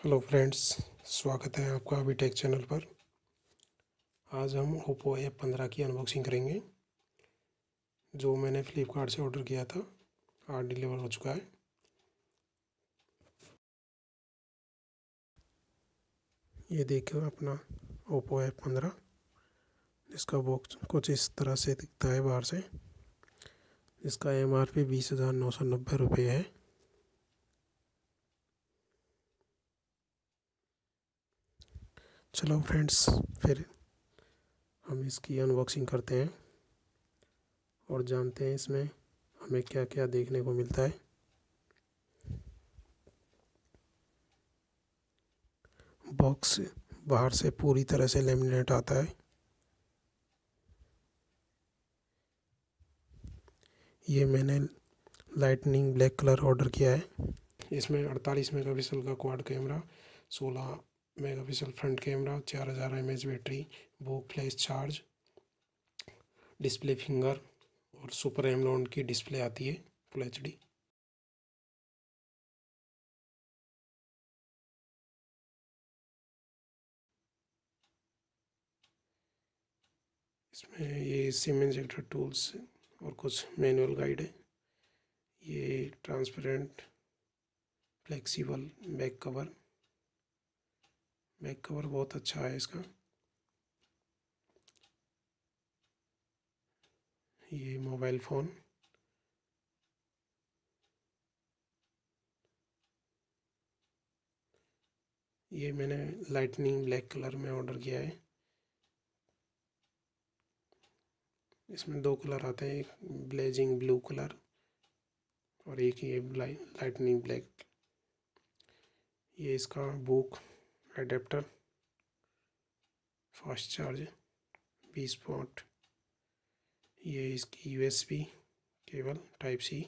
Hello friends, स्वागत है आपका AviiTech चैनल पर। आज हम Oppo F15 की अनबॉक्सिंग करेंगे, जो मैंने फ्लिपकार्ट से ऑर्डर किया था। आज डिलीवर हो चुका है। ये देखो अपना Oppo F15, जिसका बॉक्स कुछ इस तरह से दिखता है बाहर से। इसका MRP 20,990 रुपये है। चलो फ्रेंड्स, फिर हम इसकी अनबॉक्सिंग करते हैं और जानते हैं इसमें हमें क्या क्या देखने को मिलता है। बॉक्स बाहर से पूरी तरह से लेमिनेट आता है। ये मैंने लाइटनिंग ब्लैक कलर ऑर्डर किया है। इसमें 48 मेगापिक्सल का quad camera, 16 megapixel front camera, 4000 mAh battery, वो फ्लैश चार्ज, डिस्प्ले फिंगर और सुपर एमोलेड की डिस्प्ले आती है फुल HD। इसमें ये सिम एजेक्टर टूल्स और कुछ मैनुअल गाइड है। ये ट्रांसपेरेंट फ्लेक्सिबल बैक कवर बहुत अच्छा है इसका। ये मोबाइल फ़ोन, ये मैंने लाइटनिंग ब्लैक कलर में ऑर्डर किया है। इसमें 2 कलर आते हैं, एक ब्लेजिंग ब्लू कलर और एक ये लाइटनिंग ब्लैक। ये इसका book adapter, fast charge 20 what. ये इसकी USB केबल टाइप C।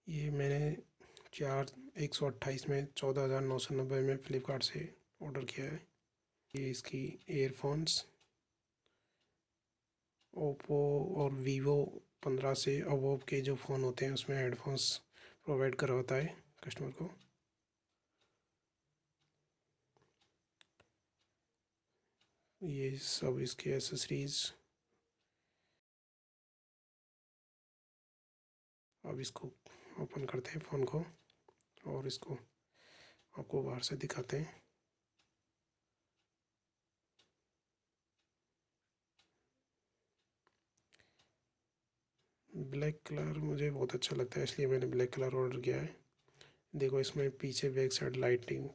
ये मैंने 128 में 14,990 में फ़्लिपकार्ट से ऑर्डर किया है। ये इसकी एयरफोन्स ओप्पो और वीवो 15 से अबव के जो फ़ोन होते हैं उसमें हेडफोन्स प्रोवाइड करवाता है कस्टमर को। ये सब इसके एसेसरीज। अब इसको ओपन करते हैं फ़ोन को और इसको आपको बाहर से दिखाते हैं। ब्लैक कलर मुझे बहुत अच्छा लगता है, इसलिए मैंने ब्लैक कलर ऑर्डर किया है। देखो इसमें पीछे बैक साइड लाइटिंग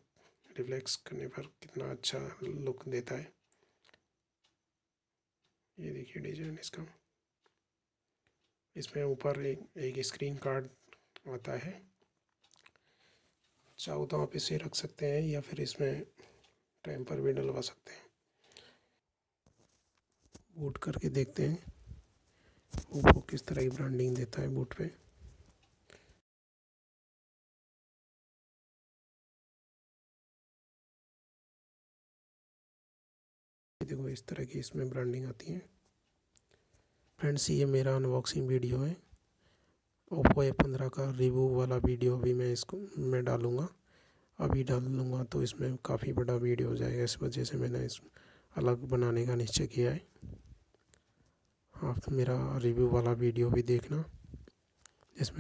रिफ्लेक्स करने पर कितना अच्छा लुक देता है। ये देखिए डिजाइन इसका। इसमें ऊपर एक स्क्रीन कार्ड आता है, चाहो तो आप इसे रख सकते हैं या फिर इसमें टेम्पर भी डलवा सकते हैं। बूट करके देखते हैं ओप्पो किस तरह की ब्रांडिंग देता है बूट पे। देखो इस तरह की इसमें ब्रांडिंग आती है। फ्रेंड्स, ये मेरा अनबॉक्सिंग वीडियो है। ओप्पो A15 का रिव्यू वाला वीडियो भी मैं डालूँगा। अभी डाल लूँगा तो इसमें काफ़ी बड़ा वीडियो हो जाएगा, इस वजह से मैंने इस अलग बनाने का निश्चय किया है। आप मेरा रिव्यू वाला वीडियो भी देखना।